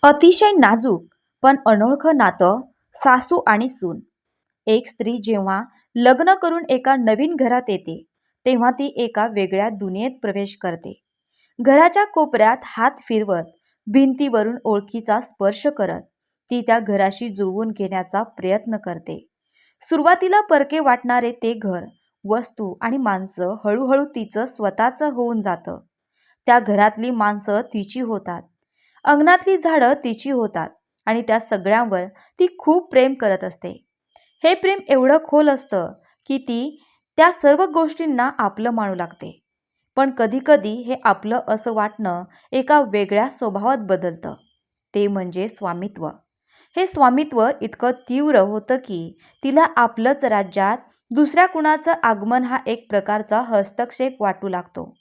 अतिशय नाजूक पण अनोळखं नातं सासू आणि सून. एक स्त्री जेव्हा लग्न करून एका नवीन घरात येते तेव्हा ती एका वेगळ्या दुनियेत प्रवेश करते. घराच्या कोपऱ्यात हात फिरवत, भिंतीवरून ओळखीचा स्पर्श करत ती त्या घराशी जुळवून घेण्याचा प्रयत्न करते. सुरुवातीला परके वाटणारे ते घर, वस्तू आणि माणसं हळूहळू तिचं स्वतःचं होऊन जातं. त्या घरातली माणसं तिची होतात, अंगणातली झाडं तिची होतात आणि त्या सगळ्यांवर ती खूप प्रेम करत असते. हे प्रेम एवढं खोल असतं की ती त्या सर्व गोष्टींना आपलं मानू लागते. पण कधीकधी हे आपलं असं वाटणं एका वेगळ्या स्वभावात बदलतं. ते म्हणजे स्वामित्व. हे स्वामित्व इतकं तीव्र होतं की तिला आपलंच राज्यात दुसऱ्या कुणाचं आगमन हा एक प्रकारचा हस्तक्षेप वाटू लागतो.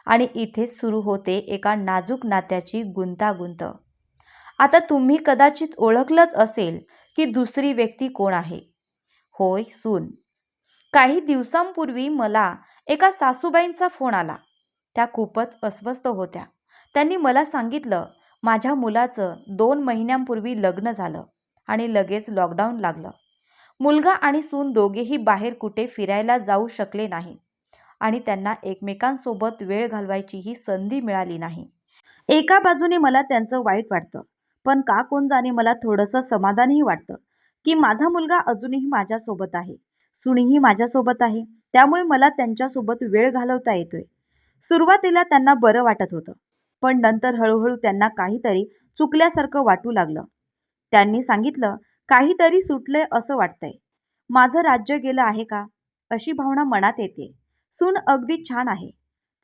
आणि इथेच सुरू होते एका नाजूक नात्याची गुंतागुंत. आता तुम्ही कदाचित ओळखलंच असेल की दुसरी व्यक्ती कोण आहे. होय, सून. काही दिवसांपूर्वी मला एका सासूबाईंचा फोन आला. त्या खूपच अस्वस्थ होत्या. त्यांनी मला सांगितलं, माझ्या मुलाचं 2 महिन्यांपूर्वी लग्न झालं आणि लगेच लॉकडाऊन लागलं. मुलगा आणि सून दोघेही बाहेर कुठे फिरायला जाऊ शकले नाही आणि त्यांना एकमेकांसोबत वेळ घालवायचीही संधी मिळाली नाही. एका बाजूने मला त्यांचं वाईट वाटतं, पण का कोण जाणे मला थोडंसं समाधानही वाटतं की माझा मुलगा अजूनही माझ्यासोबत आहे, सुनीही माझ्यासोबत आहे, त्यामुळे मला त्यांच्यासोबत वेळ घालवता येतोय. सुरुवातीला त्यांना बरं वाटत होतं, पण नंतर हळूहळू त्यांना काहीतरी चुकल्यासारखं वाटू लागलं. त्यांनी सांगितलं, काहीतरी सुटलंय असं वाटतंय. माझं राज्य गेलं आहे का, अशी भावना मनात येते. सून अगदी छान आहे.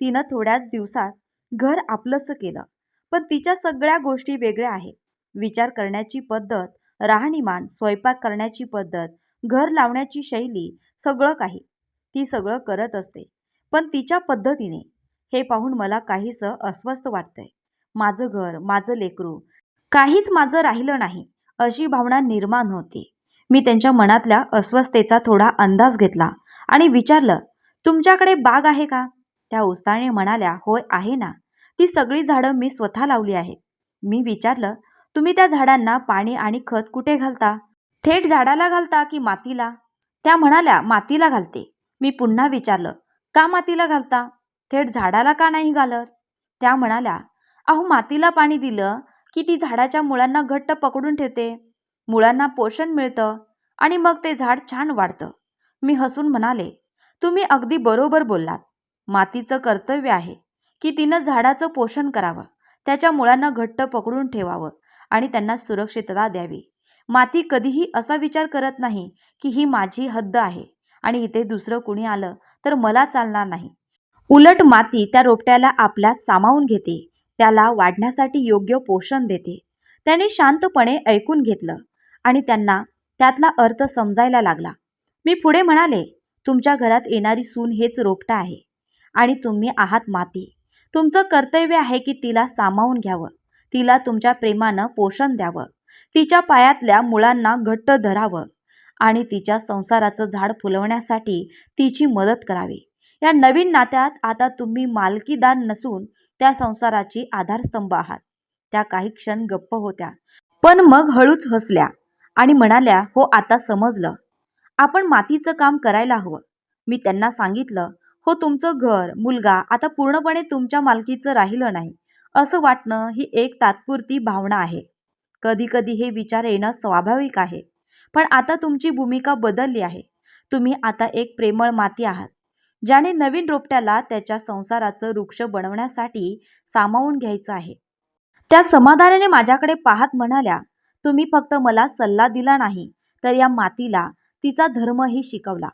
तिनं थोड्याच दिवसात घर आपलंसं केलं, पण तिच्या सगळ्या गोष्टी वेगळ्या आहेत. विचार करण्याची पद्धत, राहणीमान, स्वयंपाक करण्याची पद्धत, घर लावण्याची शैली, सगळं काही ती सगळं करत असते, पण तिच्या पद्धतीने. हे पाहून मला काहीसं अस्वस्थ वाटतंय. माझं घर, माझं लेकरू, काहीच माझं राहिलं नाही, अशी भावना निर्माण होती. मी त्यांच्या मनातल्या अस्वस्थतेचा थोडा अंदाज घेतला आणि विचारलं, तुमच्याकडे बाग आहे का? त्या उत्साहाने म्हणाल्या, होय आहे ना, ती सगळी झाडं मी स्वतः लावली आहेत. मी विचारलं, तुम्ही त्या झाडांना पाणी आणि खत कुठे घालता? थेट झाडाला घालता की मातीला? त्या म्हणाल्या, मातीला घालते. मी पुन्हा विचारलं, का मातीला घालता? थेट झाडाला का नाही घालत? त्या म्हणाल्या, अहो मातीला पाणी दिलं की ती झाडाच्या मुळांना घट्ट पकडून ठेवते, मुळांना पोषण मिळतं आणि मग ते झाड छान वाढतं. मी हसून म्हणाले, तुम्ही अगदी बरोबर बोललात. मातीचं कर्तव्य आहे की तिनं झाडाचं पोषण करावं, त्याच्या मुळांना घट्ट पकडून ठेवावं आणि त्यांना सुरक्षितता द्यावी. माती कधीही असा विचार करत नाही की ही माझी हद्द आहे आणि इथे दुसरं कुणी आलं तर मला चालणार नाही. उलट माती त्या रोपट्याला आपल्यात सामावून घेते, त्याला वाढण्यासाठी योग्य पोषण देते. त्याने शांतपणे ऐकून घेतलं आणि त्यांना त्यातला अर्थ समजायला लागला. मी पुढे म्हणाले, तुमच्या घरात येणारी सून हेच रोपटं आहे आणि तुम्ही आहात माती. तुमचं कर्तव्य आहे की तिला सामावून घ्यावं, तिला तुमच्या प्रेमानं पोषण द्यावं, तिच्या पायातल्या मुळांना घट्ट धरावं आणि तिच्या संसाराचं झाड फुलवण्यासाठी तिची मदत करावी. या नवीन नात्यात आता तुम्ही मालकीदार नसून त्या संसाराची आधारस्तंभ आहात. त्या काही क्षण गप्प होत्या, पण मग हळूच हसल्या आणि म्हणाल्या, हो आता समजलं. आपण मातीचं काम करायला हवं. मी त्यांना सांगितलं, हो तुमचं घर, मुलगा आता पूर्णपणे तुमच्या मालकीचं राहिलं नाही, असं वाटणं ही एक तात्पुरती भावना आहे. कधी कधी हे विचार येणं स्वाभाविक आहे, पण आता तुमची भूमिका बदलली आहे. तुम्ही आता एक प्रेमळ माती आहात, ज्याने नवीन रोपट्याला त्याच्या संसाराचं वृक्ष बनवण्यासाठी सामावून घ्यायचं आहे. त्या समाधानाने माझ्याकडे पाहत म्हणाल्या, तुम्ही फक्त मला सल्ला दिला नाही तर या मातीला तिचा धर्मही शिकवला.